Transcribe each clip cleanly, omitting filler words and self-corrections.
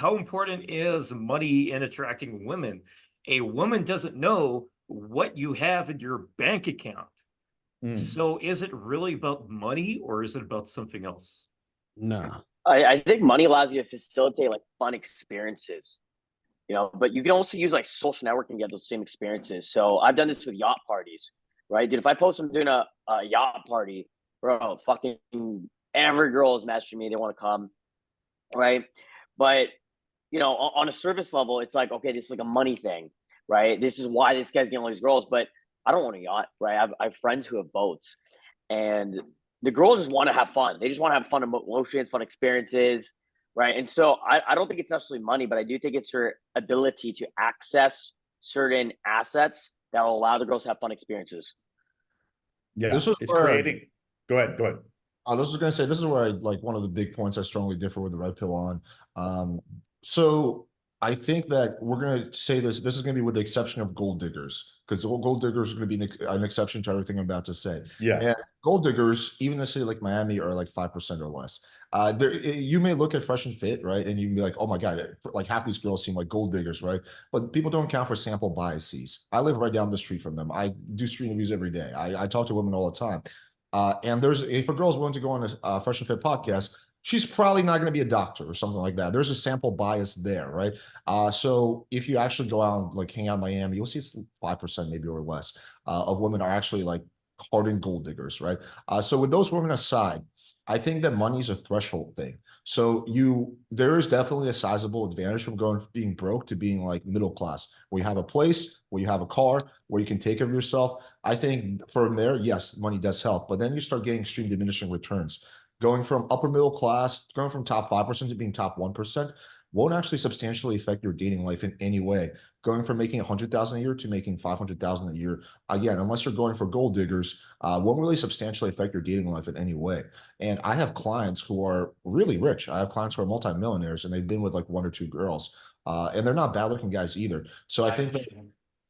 how important is money in attracting women? A woman doesn't know what you have in your bank account. Mm. So is it really about money or is it about something else? Nah. I think money allows you to facilitate like fun experiences, but you can also use like social networking to get those same experiences. So I've done this with yacht parties, right? Dude, if I post I'm doing a yacht party, bro, fucking every girl is messaging me, they want to come, right? But on a service level, it's like, okay, this is like a money thing, right? This is why this guy's getting all these girls, but I don't want a yacht, right? I have friends who have boats, and the girls just want to have fun. They just want to have fun emotions, fun experiences, right? And so I don't think it's necessarily money, but I do think it's your ability to access certain assets that will allow the girls to have fun experiences. Yeah, This is it's where creating. Go ahead. Go ahead. this was gonna say this is where I like one of the big points I strongly differ with the red pill on. So I think that we're gonna say this is gonna be with the exception of gold diggers, because the gold diggers are gonna be an exception to everything I'm about to say. Yeah. And gold diggers, even in a city like Miami, are like 5% or less. You may look at Fresh and Fit, right, and you can be like, oh my god, like half these girls seem like gold diggers, right? But people don't account for sample biases. I live right down the street from them. I do street reviews every day. I talk to women all the time. And if a girl's willing to go on a Fresh and Fit podcast, she's probably not going to be a doctor or something like that. There's a sample bias there, right? So if you actually go out and like hang out in Miami, you'll see it's 5% maybe or less of women are actually like hardened gold diggers, right? So with those women aside, I think that money is a threshold thing. So there is definitely a sizable advantage from being broke to being like middle class, where you have a place, where you have a car, where you can take care of yourself. I think from there, yes, money does help, but then you start getting extreme diminishing returns. Going from upper middle class, going from top 5% to being top 1% won't actually substantially affect your dating life in any way. Going from making 100,000 a year to making 500,000 a year, again, unless you're going for gold diggers, won't really substantially affect your dating life in any way. And I have clients who are really rich. I have clients who are multimillionaires, and they've been with like one or two girls, and they're not bad looking guys either. So I think that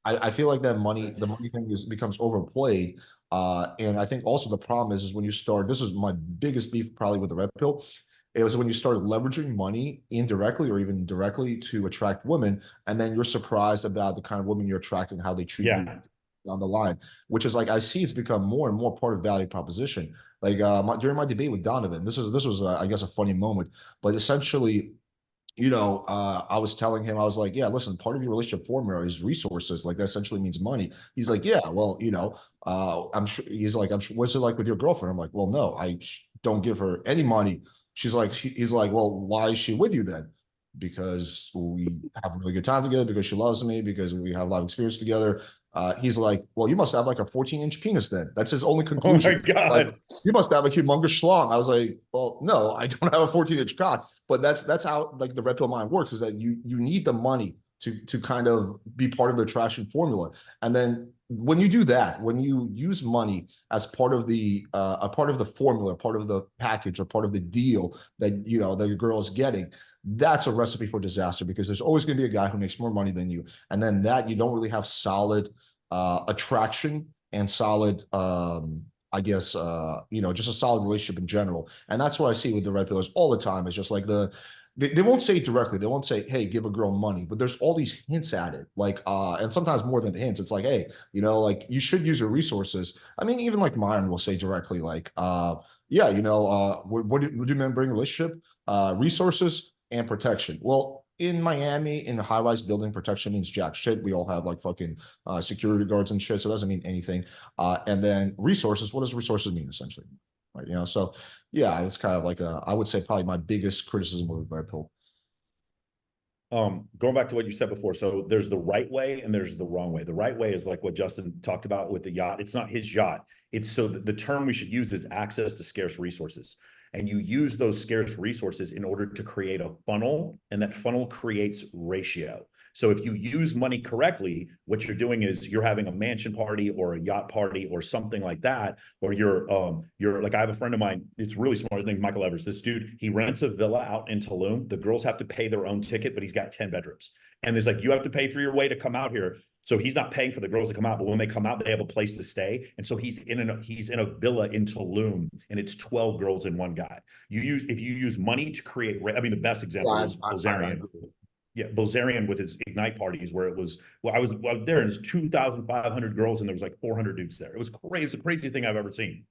I feel like the money thing becomes overplayed. And I think also the problem is when you start, this is my biggest beef probably with the red pill. It was when you start leveraging money indirectly or even directly to attract women, and then you're surprised about the kind of women you're attracting, how they treat you down the line, which is like I see it's become more and more part of value proposition. Like during my debate with Donovan, this was I guess a funny moment, but essentially I was telling him, I was like, yeah, listen, part of your relationship formula is resources. Like that essentially means money. He's like, yeah, well, I'm sure. He's like, I'm sure. What's it like with your girlfriend? I'm like, well, no, I don't give her any money. He's like, well, why is she with you then? Because we have a really good time together, because she loves me, because we have a lot of experience together. He's like, well, you must have like a 14-inch penis then. That's his only conclusion. Oh my God. Like, you must have a humongous schlong. I was like, well, no, I don't have a 14-inch cock. But that's how like the red pill mind works, is that you need the money to kind of be part of the attraction formula. And then when you do that, when you use money as part of the a part of the formula, part of the package, or part of the deal that that your girl is getting, that's a recipe for disaster, because there's always going to be a guy who makes more money than you, and then that you don't really have solid attraction and solid I guess just a solid relationship in general. And that's what I see with the red pillars all the time. It's just like they won't say it directly. They won't say, hey, give a girl money, but there's all these hints at it. Like and sometimes more than hints. It's like, hey, like you should use your resources. I mean, even like Myron will say directly, like, yeah, what do men bring relationship? Resources and protection. Well, in Miami, in a high-rise building, protection means jack shit. We all have like fucking security guards and shit, so it doesn't mean anything. And then resources, what does resources mean essentially? Right, so yeah, it's kind of like I would say probably my biggest criticism of the red pill. Going back to what you said before, so there's the right way and there's the wrong way. The right way is like what Justin talked about with the yacht. It's not his yacht. It's so the term we should use is access to scarce resources. And you use those scarce resources in order to create a funnel, and that funnel creates ratio. So if you use money correctly, what you're doing is you're having a mansion party or a yacht party or something like that, or you're like, I have a friend of mine, it's really smart, his name's Michael Evers. This dude, he rents a villa out in Tulum. The girls have to pay their own ticket, but he's got 10 bedrooms. And there's like, you have to pay for your way to come out here. So he's not paying for the girls to come out, but when they come out, they have a place to stay. And so he's in a villa in Tulum, and it's 12 girls and one guy. If you use money to create, I mean, the best example is Bilzerian. Yeah, Bilzerian with his Ignite parties, where it was, I was there, and it's 2,500 girls, and there was like 400 dudes there. It was crazy. It's the craziest thing I've ever seen.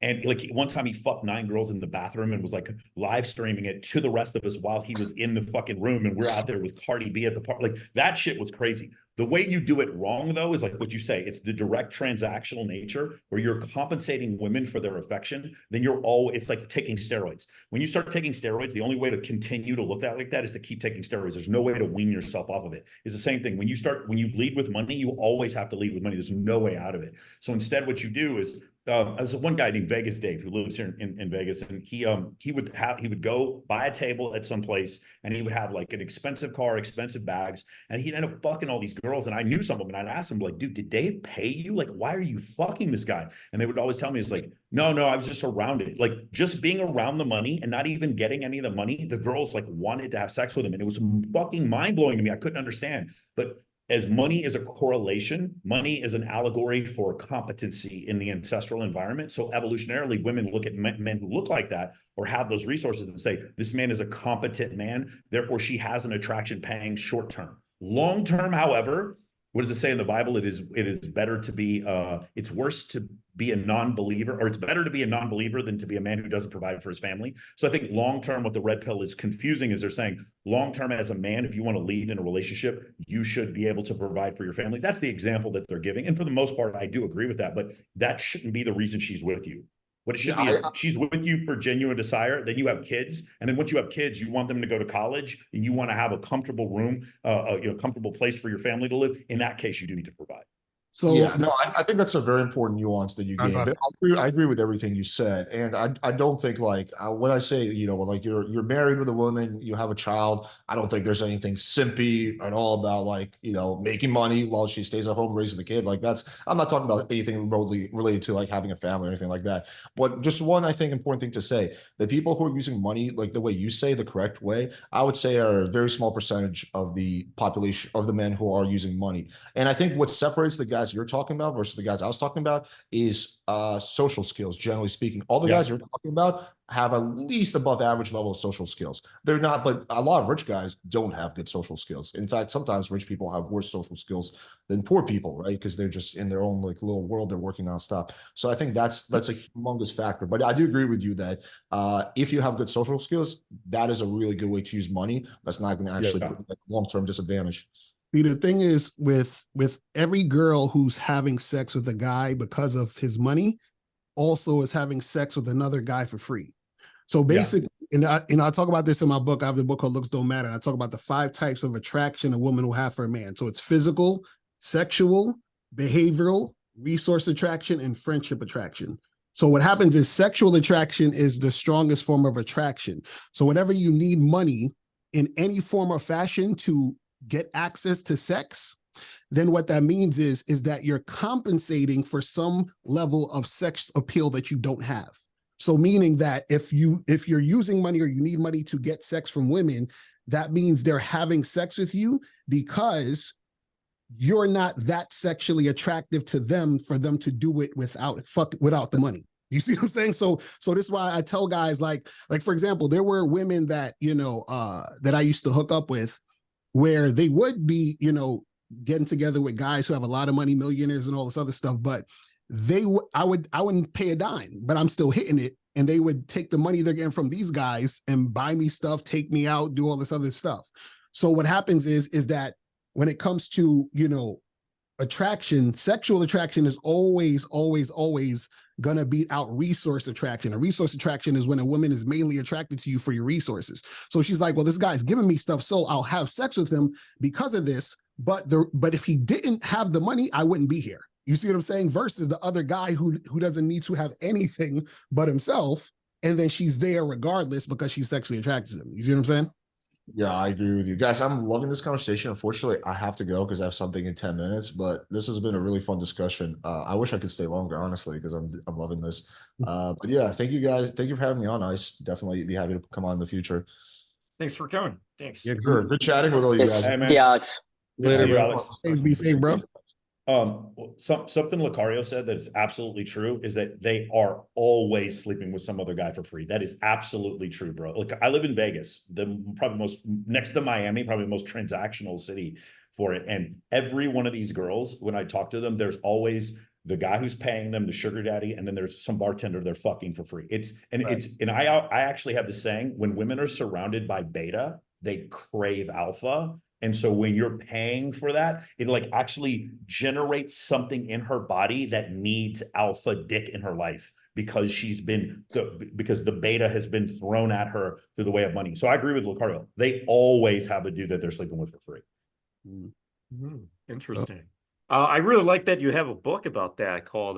And like one time he fucked 9 girls in the bathroom and was like live streaming it to the rest of us while he was in the fucking room, and we're out there with Cardi B at the park. Like, that shit was crazy. The way you do it wrong, though, is like what you say. It's the direct transactional nature where you're compensating women for their affection. Then it's like taking steroids. When you start taking steroids, the only way to continue to look at it like that is to keep taking steroids. There's no way to wean yourself off of it. It's the same thing. When you lead with money, you always have to lead with money. There's no way out of it. So instead, what you do is, there's one guy named Vegas Dave who lives here in Vegas, and he would go buy a table at some place, and he would have like an expensive car, expensive bags, and he'd end up fucking all these girls. And I knew some of them, and I'd ask him like, dude, did Dave pay you? Like, why are you fucking this guy? And they would always tell me, it's like, no, I was just around it. Like, just being around the money and not even getting any of the money, the girls like wanted to have sex with him, and it was fucking mind blowing to me. I couldn't understand, but as money is a correlation, money is an allegory for competency in the ancestral environment. So evolutionarily, women look at men who look like that or have those resources and say, this man is a competent man, therefore she has an attraction paying short term. Long term, however, what does it say in the Bible? It is better to be, it's worse to be a non-believer, or it's better to be a non-believer than to be a man who doesn't provide for his family. So I think long-term, what the red pill is confusing is they're saying long-term, as a man, if you want to lead in a relationship, you should be able to provide for your family. That's the example that they're giving. And for the most part, I do agree with that, but that shouldn't be the reason she's with you. What it should be is she's with you for genuine desire. Then you have kids, and then once you have kids, you want them to go to college, and you want to have a comfortable room, comfortable place for your family to live. In that case, you do need to provide. So yeah, no, I think that's a very important nuance that you gave. I agree with everything you said, and I don't think like when I say like you're married with a woman, you have a child. I don't think there's anything simpy at all about like making money while she stays at home raising the kid. Like I'm not talking about anything remotely related to like having a family or anything like that. But just one I think important thing to say: the people who are using money like the way you say, the correct way, I would say are a very small percentage of the population of the men who are using money. And I think what separates the guys you're talking about versus the guys I was talking about is social skills. Generally speaking, all the guys you're talking about have at least above average level of social skills. They're not, but a lot of rich guys don't have good social skills. In fact, sometimes rich people have worse social skills than poor people, right? Because they're just in their own like little world. They're working on stuff. So I think that's a humongous factor. But I do agree with you that if you have good social skills, that is a really good way to use money. That's not going to actually put like long-term disadvantage. See, the thing is with every girl who's having sex with a guy because of his money also is having sex with another guy for free. So basically, and I talk about this in my book. I have the book called Looks Don't Matter. I talk about the 5 types of attraction a woman will have for a man. So it's physical, sexual, behavioral, resource attraction, and friendship attraction. So what happens is sexual attraction is the strongest form of attraction. So whenever you need money in any form or fashion to get access to sex, then what that means is that you're compensating for some level of sex appeal that you don't have. So meaning that if you're using money or you need money to get sex from women, that means they're having sex with you because you're not that sexually attractive to them for them to do it without the money. You see what I'm saying? So this is why I tell guys like for example, there were women that that I used to hook up with, where they would be, getting together with guys who have a lot of money, millionaires and all this other stuff, but I wouldn't pay a dime, but I'm still hitting it. And they would take the money they're getting from these guys and buy me stuff, take me out, do all this other stuff. So what happens is that when it comes to, attraction, sexual attraction is always going to beat out resource attraction. A resource attraction is when a woman is mainly attracted to you for your resources. So she's like, well, this guy's giving me stuff, so I'll have sex with him because of this. But if he didn't have the money, I wouldn't be here. You see what I'm saying? Versus the other guy who doesn't need to have anything but himself, and then she's there regardless because she's sexually attracted to him. You see what I'm saying? Yeah, I agree with you guys. I'm loving this conversation. Unfortunately, I have to go because I have something in 10 minutes, but this has been a really fun discussion. I wish I could stay longer, honestly, because I'm loving this. But yeah, thank you guys. Thank you for having me on, Ice. Definitely be happy to come on in the future. Thanks for coming. Thanks. Yeah, Sure. Good chatting with all you guys. Hey, Hey, man. Alex. Good to Later, see you, bro. Alex. Hey, be safe, bro. Something Locario said that is absolutely true is that they are always sleeping with some other guy for free. That is absolutely true, bro. Look, I live in Vegas, the probably most next to Miami, probably the most transactional city for it. And every one of these girls, when I talk to them, there's always the guy who's paying them, the sugar daddy, and then there's some bartender they're fucking for free. I actually have the saying, when women are surrounded by beta, they crave alpha. And so when you're paying for that, it like actually generates something in her body that needs alpha dick in her life because because the beta has been thrown at her through the way of money. So I agree with Lucario. They always have a dude that they're sleeping with for free. Interesting. I really like that you have a book about that called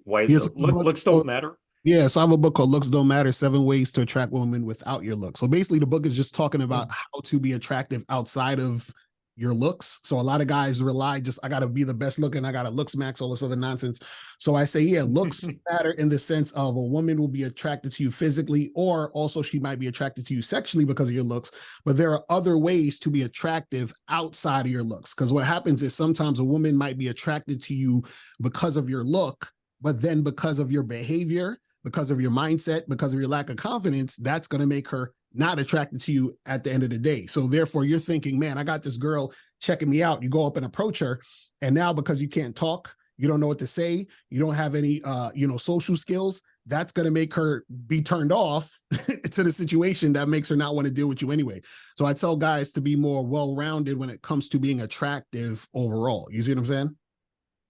Why Yes, Looks Don't Matter. Yeah, so I have a book called Looks Don't Matter, 7 Ways to Attract Women Without Your Looks. So basically the book is just talking about how to be attractive outside of your looks. So a lot of guys rely I got to be the best looking, I got to looks max, all this other nonsense. So I say, yeah, looks matter in the sense of a woman will be attracted to you physically, or also she might be attracted to you sexually because of your looks. But there are other ways to be attractive outside of your looks. Because what happens is sometimes a woman might be attracted to you because of your look, but then because of your behavior, because of your mindset, because of your lack of confidence, that's going to make her not attracted to you at the end of the day. So therefore you're thinking, man, I got this girl checking me out. You go up and approach her. And now because you can't talk, you don't know what to say, you don't have any, social skills, that's going to make her be turned off to the situation that makes her not want to deal with you anyway. So I tell guys to be more well-rounded when it comes to being attractive overall. You see what I'm saying?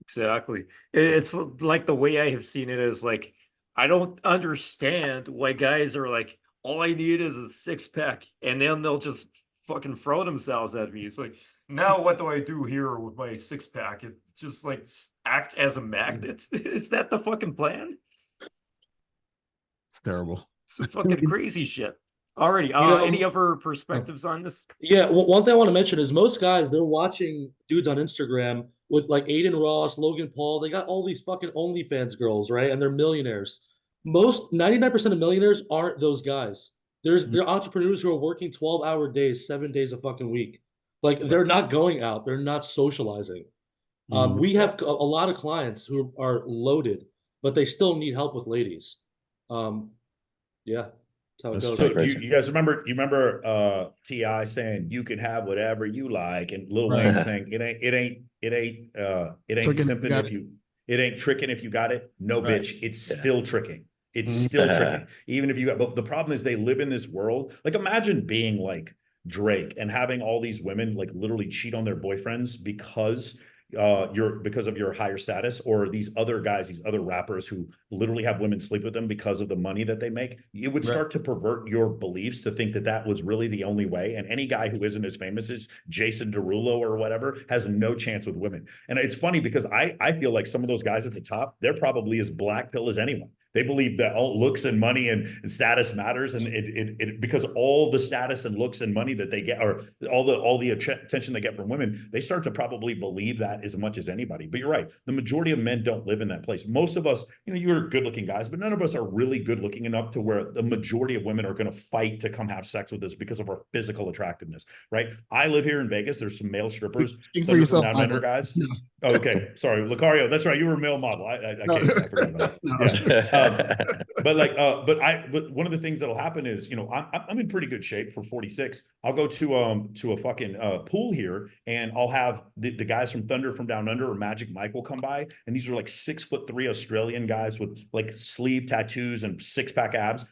Exactly. It's like the way I have seen it is like, I don't understand why guys are like, all I need is a six pack, and then they'll just fucking throw themselves at me. It's like, now what do I do here with my six pack? It just like acts as a magnet. Is that the fucking plan? It's terrible. Some fucking crazy shit. Alrighty. Any other perspectives on this? Yeah, one thing I want to mention is most guys, they're watching dudes on Instagram with like Aiden Ross, Logan Paul. They got all these fucking OnlyFans girls, right? And they're millionaires. 99% of millionaires aren't those guys. They're entrepreneurs who are working 12-hour days, 7 days a fucking week. Like they're not going out, they're not socializing. We have a lot of clients who are loaded, but they still need help with ladies. Yeah. That's how it goes. So you guys remember T.I. saying you can have whatever you like, and Lil Wayne saying it ain't simping it ain't tricking if you got it. No, bitch, it's still tricking. It's still tricking. Even if you got, but the problem is they live in this world. Like imagine being like Drake and having all these women like literally cheat on their boyfriends because because of your higher status, or these other guys, these other rappers who literally have women sleep with them because of the money that they make. It would start to pervert your beliefs to think that that was really the only way. And any guy who isn't as famous as Jason Derulo or whatever has no chance with women. And it's funny because I feel like some of those guys at the top, they're probably as black pill as anyone. They believe that all looks and money and status matters, and it because all the status and looks and money that they get, or all the attention they get from women, they start to probably believe that as much as anybody. But you're right, the majority of men don't live in that place. Most of us, you're good-looking guys, but none of us are really good-looking enough to where the majority of women are going to fight to come have sex with us because of our physical attractiveness, right? I live here in Vegas. There's some male strippers, for yourself, down under guys. No. Oh, okay, sorry, Lucario. That's right. You were a male model. I forgot about that. Yeah. But one of the things that'll happen is, I'm in pretty good shape for 46. I'll go to a fucking pool here, and I'll have the guys from Thunder from Down Under or Magic Mike will come by, and these are like 6'3" Australian guys with like sleeve tattoos and six-pack abs.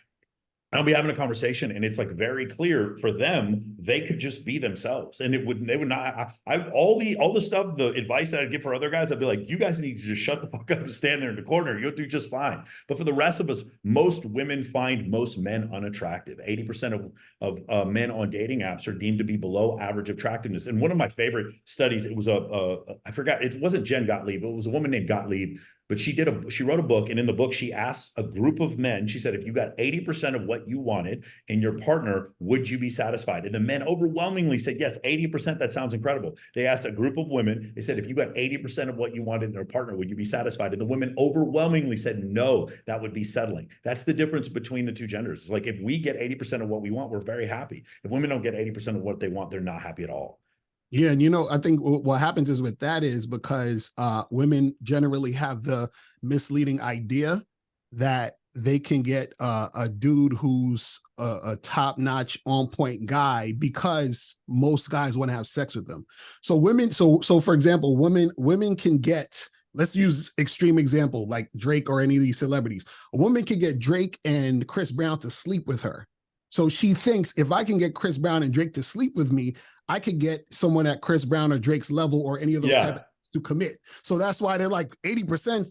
I'll be having a conversation, and it's like very clear for them, they could just be themselves. And they would not, all the stuff, the advice that I'd give for other guys, I'd be like, you guys need to just shut the fuck up and stand there in the corner. You'll do just fine. But for the rest of us, most women find most men unattractive. 80% of men on dating apps are deemed to be below average attractiveness. And one of my favorite studies, it was I forgot, it wasn't Jen Gottlieb, but it was a woman named Gottlieb. but she wrote a book, and in the book she asked a group of men, she said, if you got 80% of what you wanted in your partner, would you be satisfied? And the men overwhelmingly said yes. 80%, that sounds incredible. They asked a group of women, they said, if you got 80% of what you wanted in your partner, would you be satisfied? And the women overwhelmingly said no, that would be settling. That's the difference between the two genders. It's like, if we get 80% of what we want, we're very happy. If women don't get 80% of what they want, they're not happy at all. Yeah, and I think what happens is with that is because women generally have the misleading idea that they can get a dude who's a top-notch, on-point guy because most guys want to have sex with them. So women, so for example, women can get, let's use extreme example like Drake or any of these celebrities. A woman can get Drake and Chris Brown to sleep with her. So she thinks, if I can get Chris Brown and Drake to sleep with me, I could get someone at Chris Brown or Drake's level or any of those type of to commit. So that's why they're like 80%.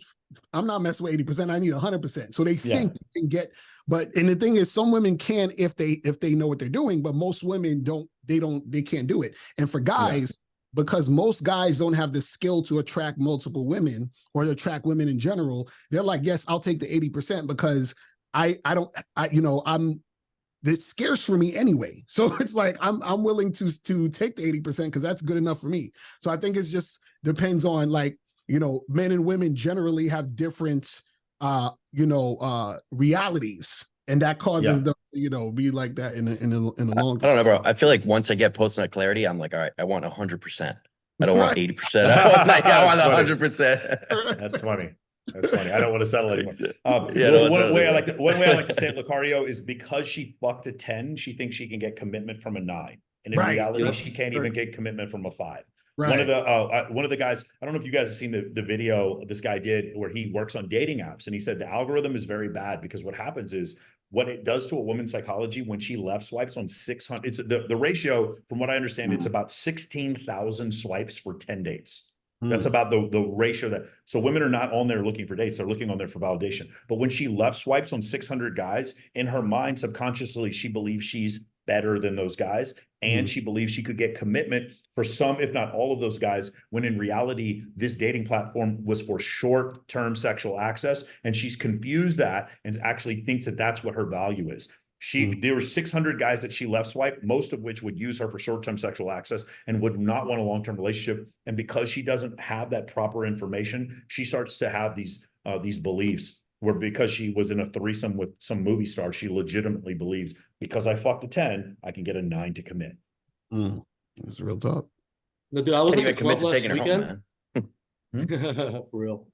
I'm not messing with 80%. I need 100%. So they think they can get, and the thing is, some women can if they know what they're doing, but most women they can't do it. And for guys, because most guys don't have the skill to attract multiple women or to attract women in general, they're like, yes, I'll take the 80% because it's scarce for me anyway. So it's like, I'm willing to take the 80% because that's good enough for me. So I think it's just depends on, like, men and women generally have different, realities, and that causes them, be like that in a long time. I don't know, bro. I feel like once I get post-nut clarity, I'm like, all right, I want 100%. I don't want 80%. I want 100%. That's funny. That's funny. I don't want to settle anymore. One way I like to say it, Locario, is because she fucked a 10, she thinks she can get commitment from a 9. And in reality, she can't even get commitment from a 5. Right. One of the guys, I don't know if you guys have seen the video this guy did where he works on dating apps, and he said the algorithm is very bad because what happens is, what it does to a woman's psychology when she left swipes on 600, it's the ratio, from what I understand, it's about 16,000 swipes for 10 dates. That's about the ratio so women are not on there looking for dates. They're looking on there for validation. But when she left swipes on 600 guys, in her mind, subconsciously, she believes she's better than those guys. And she believes she could get commitment for some, if not all of those guys, when in reality, this dating platform was for short-term sexual access. And she's confused that and actually thinks that that's what her value is. There were 600 guys that she left swipe, most of which would use her for short-term sexual access and would not want a long-term relationship. And because she doesn't have that proper information, she starts to have these beliefs where, because she was in a threesome with some movie star, she legitimately believes, because I fucked a 10, I can get a 9 to commit. That's real talk. No, dude, I was Can't at even the club commit to last taking her weekend. home, For real.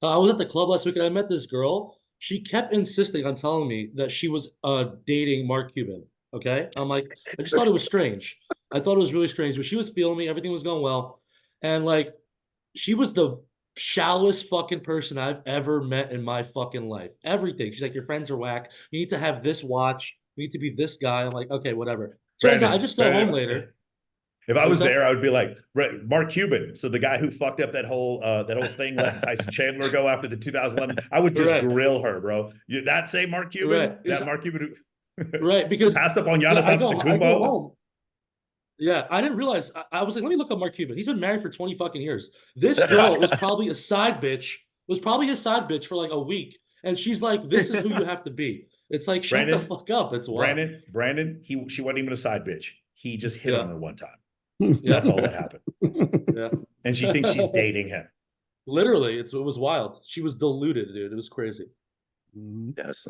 I was at the club last week and I met this girl. She kept insisting on telling me that she was dating Mark Cuban. Okay. I'm like, I just thought it was strange. I thought it was really strange, but she was feeling me. Everything was going well. And like, she was the shallowest fucking person I've ever met in my fucking life. Everything. She's like, your friends are whack. You need to have this watch. You need to be this guy. I'm like, okay, whatever. Turns out I just go home later. If I was there, I would be like, Mark Cuban. So the guy who fucked up that whole thing, letting Tyson Chandler go after the 2011. I would just grill her, bro. You that say Mark Cuban? That Mark Cuban who because passed up on Giannis I go home. Yeah, I didn't realize. I was like, let me look up Mark Cuban. He's been married for 20 fucking years. This girl was probably a side bitch. Was probably his side bitch for like a week, and she's like, "This is who you have to be." It's like, shut the fuck up. It's wild. Brandon. She wasn't even a side bitch. He just hit on her one time. Yeah. That's all that happened. Yeah, and she thinks she's dating him. Literally, it was wild. She was deluded, dude. It was crazy. Yes,